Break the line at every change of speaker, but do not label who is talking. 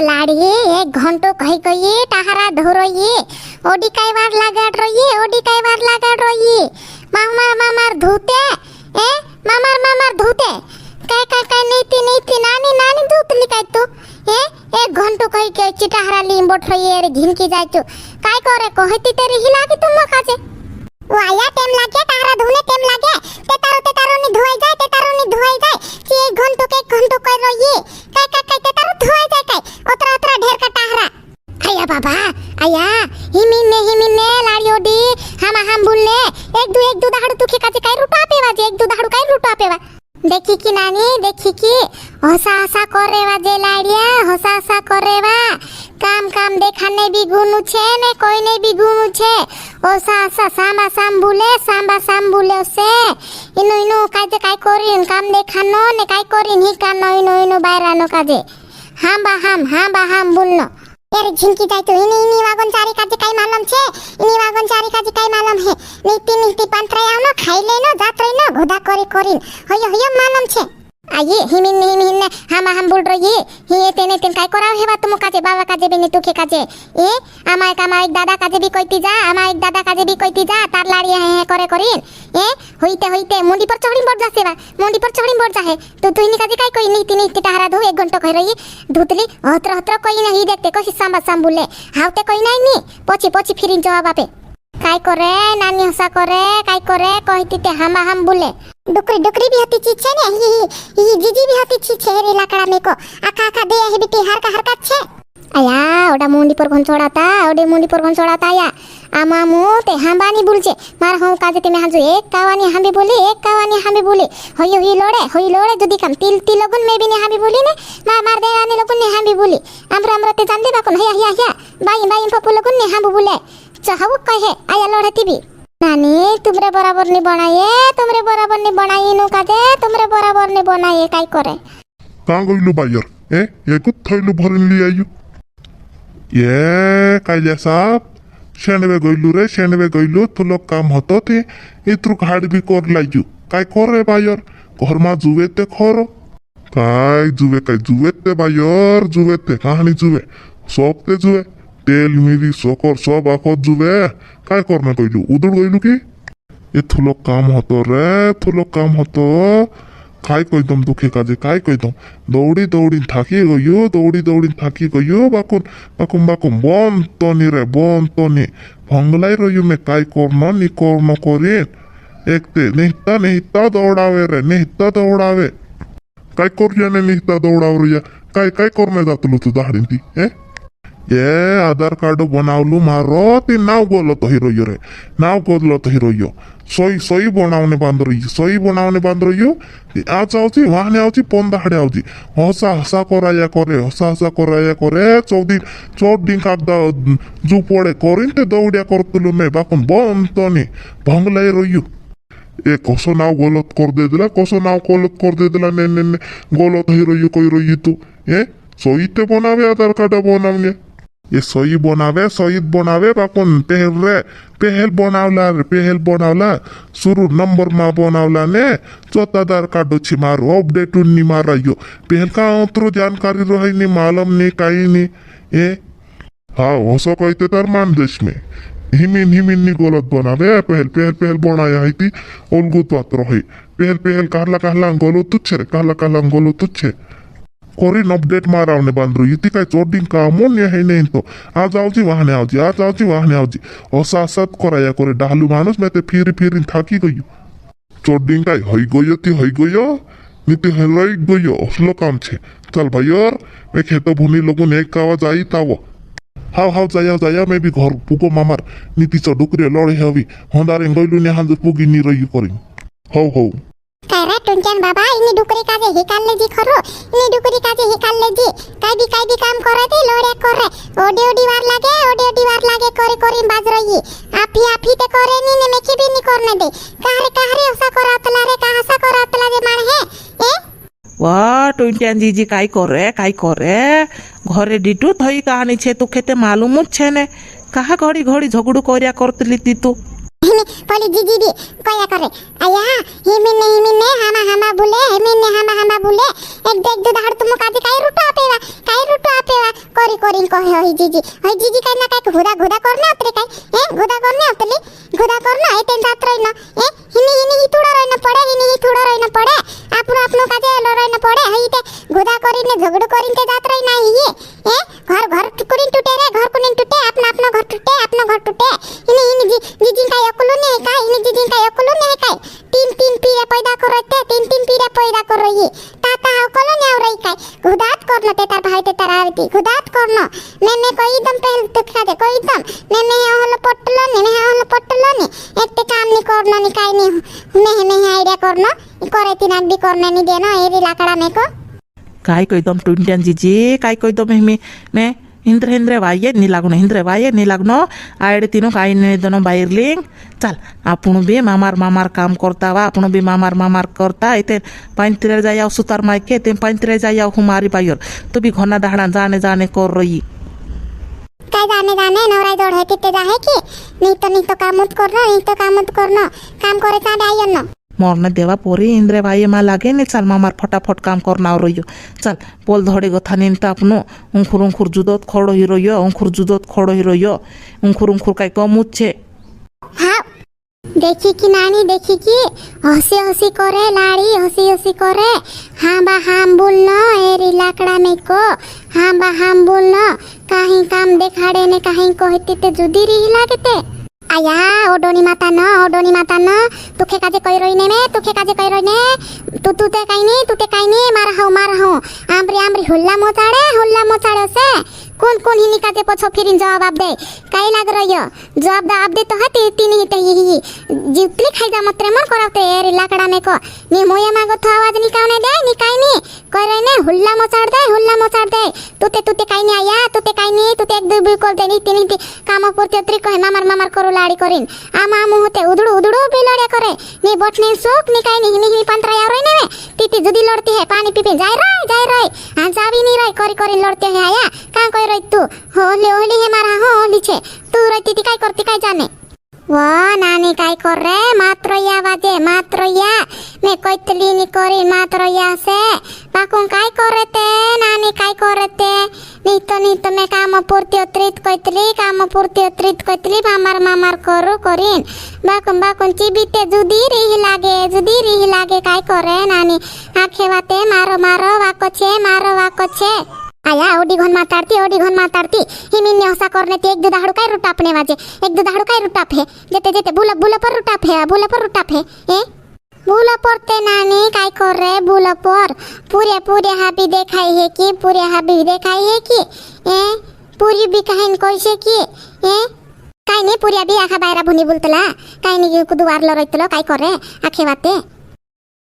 लाड़ी 1 घंटो कही गई टाहरा धोरोई ओडी कई बार लगाड़ रही ओडी कई बार लगाड़ रही मामार धूते ए मामार धूते काय नीति नानी धूतली काय तू ए 1 घंटो कही के चिटाहरा लींबोट रही रे घिनकी जाय तू काय करे कहती तेरी हिला की तुम काजे वो आया टाइम लागे टाहरा धोने टाइम लागे ते तारो नी धोई जाए कि 1 घंटो कर रही काय ते तारो धोई जाए काय ओतरा ढेर का टाहरा आया बाबा आया हिमिने लाड़ियोडी हम बोलने एक दो दाहड़ तुखे काजे काय रुटा पेवा जे 1 2 दाहड़ काय रुटा पेवा देखी की नानी देखी की हसा करेवा जे लाड़िया हसा करेवा काम देखाने भी गुनु छे ने कोई ने भी गुनु छे ओसा सामा साम बोले से इनु काजे काय करिन काम देखानो ने काय करिन ही कानो इनु बायरानो काजे हम बोलनो यार झिनकी जाय तो इनी वागन चारी काजे काय मालूम छे इनी वागन चारी काजे काय मालूम है नीति पंत्रा आवनो खाई लेनो जात रहिनो घोदा करिन होयो मालूम छे आये हिमिन हम बोल रही ये तेने काय कराव हेबा तुम काजे बाबा काजे बेने तुखे काजे ए आमा एक दादा काजे भी कइती जा तार लाड़ी है करे करिन ए होइते मुंडी पर चढ़ी बढ़ जाहे तू इनी काजे काय कोई नीति टाहरा धो 1 घंटा कह रही धुतली हत्र कोई नहीं देखते कसी सांबा बोले हावते कोई नहीं पछी फिरिन जवाब आपे काय करे नानी हसा करे काय करे कहती ते हम बोले डुकरी भी होती चीज छे ने ही जीजी भी होती चीज छे रे लाकड़ा में को आका दे है बिटी हरका छे आया ओडा मुंडी पर घोंचोड़ाता आया आमामू ते हांबानी बोलछे मार हूं काजे ते में हाजो एक कावानी हांबे बोली होई लोड़े जदी काम तिल लगन में भी ने हांबे बोली ने मार देरानी लगन ने हांबे बोली आमरा ते जान दे बाकोन हिया बाई पप्पू लगन ने हांबे बोले चाहू कहे आया लड़ती भी नानी तुमरे बराबर नहीं बनाई नु काजे तुमरे बराबर नहीं बनाए काय करे
का गइलु बायर ए कुत थैलु भरिन लि आयु ये कायले साहब शेणवे गइलु तुलो काम होतो ते इत्रु हाड भी कर लायु काय करे बायर घर मा जुवे ते खरो काय जुवे ते बायर जुवे ते कहानी जुवे सब ते जुवे तेल मिरी सकर सब आखो जुवे काय करना कइलु उदड़ गइलु की ए थुलो काम होतो काय कइदम दुखे काजे काय कइदम दौड़ी थाकी गयो बाकुम बन तनी भंगलाई रयु में काय करना नि करना करिन एकते नेहिता दौड़ावे काय करिया ने नेहिता दौड़ावरिया काय करने जातलु तू दाहड़िंती ये आधार कार्ड बनावलु मारो ती नाव गोलत हिरोयो सही बनावने बांध रही आज आउची वहाने आउची पंदा हाड़े आउची हसा कराया करे 14 दिन कागदा जू पड़े करिन ते दौड़िया करतलु में बाकुन बन तनी भंगलाई रही ए कसो नाव गलत कर दे दिला ने गलत हिरोयो कोई रही तू ए सहीते बनावे आधार कार्ड बनावने ये सही बनावे बाकुन पहल बनावला शुरू नंबर मा बनावला ने चौथादार कार्ड छी मारो अपडेट नि मारायो पहल का अंतरो जानकारी रही नि मालूम नि काई नि ए हाँ होसो कहते तार मान देश में हिमिन नि गलत बनावे पहल बनाया है ती ओलगुत बात रही पहल कहला गलत तुच्छे करिन अपडेट मारावने बांद्रो इति काय 4 दिन कामोन है नहीं तो आज आउची वहाने आउची हसात कराया करे डालू मानुस में ते फिर थाकी गयो 4 दिन काय हई गयो नीति हई गयो असलो काम छे चल भाईर मैं खेतो भूमि लोगन एक कावा जाई ताव हाव जाया मैं भी घर पुको मामार नीति चडुकरे लड़े हवी होंदारे गइलु ने हांज पुगी नि रही करिन हो
कारा टुंचन बाबा इनी डुकरी काजे हिकाल ले जी खरो इनी डुकरी काजे हिकाल ले जी काय भी काम करे ते लोड़े करे ओडी वार लागे करे बाज रही आपी ते करे नी ने मेकी भी नी करने दे कहरे ओसा करातला रे कहासा करातला जे मार है ए
वाह टुंचन जीजी काय करे घरे डिटू थई कहानी छे तू खेते मालूम छे ने कहा घड़ी झगड़ू करिया करतली ती तू
पली जीजी भी कया करे आया हिमिने हामा बोले एक दो दाहड़ तुम काजे काय रुटा आपेवा करी करी कहे हई जीजी काय ना काय घुदा घुदा करना उतरे काय घुदा करने उतले घुदा करना ए तेन जात रहिना हिनी थोड़ा रहना पड़े हिनी थोड़ा रहना पड़े आपनो काजे रहना पड़े हई ते घुदा करीने झगड़ू करीने जात रहिना ये घर कुरिन टूटे रे घर कुरिन टूटे अपना घर टूटे हिनी जीजी काय अकुलो ने काय हिनी जीजी काय अकुलो ने काय तीन पीरे पैदा करते तीन पीरे पैदा कर रही ताता अकुलो ने और रही काय घुदात करनो ते तार भाई ते तार आवती घुदात करनो ने कोई एकदम पहल तो खादे कोई एकदम ने हल पट्टलो ने एते काम नि करनो नि काय नि ने आईडिया करनो करे तिनाक भी करने नि देनो एरी लाकड़ा में को
काय कोइदम टुंट्यान जीजी काय कोइदम हेमी मैं ಹಿಂದ್ರೆ ವಾಯೇ ನೀಲಾಗ್ನೋ ಹಿಂದ್ರೆ ವಾಯೇ ನೀಲಾಗ್ನೋ ಆಯ್ಡೆ ತಿನ್ನು ಕಾಯಿ ನೆದನೋ ಬಾಯಿರ್ಲಿಂಗ್ चल आपण भी मामार काम करता आपण भी मामार करता इते पंतरे जाया सुतार मायके ते पंतरे जाया हुमारी बायर तो भी घना दहड़ा जाने कर रही
काय जाने नवराय जोड़ है किते जाहे की नहीं तो काम मत करना काम करे चा आयन
मोरने देवा पोरी इंद्रे भाई मा लागे नहीं चल मामार फटाफट काम करना रहियो चल बोल धड़े गथा निंता अपनो उंखुर जुदत खड़ो ही रहियो उंखुर काय कमुच्छे
हाँ देखी कि नानी देखी कि हसी करे लाड़ी हसी करे हाँ बा हम बोलना एरी लाकड़ा में को हाँ बा हम बोलना कहीं काम देखाड़े ने कहीं कहते ते जुदी रही लागते आया ओडोनी माता न तुखे काजे कई रही ने में तुखे काजे कई रही ने तू ते काई नहीं मार हो आमरी हुल्ला मोचाड़े से कौन हिनी काजे पछो फिरिन जवाब दे काई लाग रहियो जवाब दे तो हती तीन ही ते जितली खाई जा मतरे मन कराते एरी लाकड़ा में को नी मोया मागो तो आवाज निकाउने दे नी काई नी कई रही ने हुल्ला मोचाड़ दे तुते काई नहीं आया तुते एक दो भी कर दे नी तीन काम पूर्ति अत्री कहे मामार करू लाड़ी करिन आमा होते उदड़ू भी लड़े करे नी बटने सोक नी काई नी हिनी पंतरा यार रही ने तीती जुदी लड़ती है पानी पीपे जाय रही हां जावी नी रही करी लड़ते है आया का कई रही तू होली है मारा होली छे तू रही ती काय करती काय जाने वो नानी काय कर रे मात्र या मैं कोइतली नी करी मात्र या से पाकुं काय करते नानी काय करते नहीं तो मैं काम पूर्ति अत्रित कोइतली मामार करू करिन बाकुं चिबीते जुदी रही लागे काय करे नानी आखे वाते मारो वाको छे आया ओडी घन माताड़ती हिमिन्ने हसा करने ते एक दो दाहड़ू काय रुटापने वाजे एक दो दाहड़ू काय रुटाप है जेते बुला पर रुटाप है बुला परते नानी काय कर रे बुला पर पूरे हाबी देखाई है कि पूरी भी कहन कैसे कि काय नहीं पूरी भी आखा बायरा भुनी बोलतला काय नहीं कुदुवार लरैतलो काय करे आखे बाते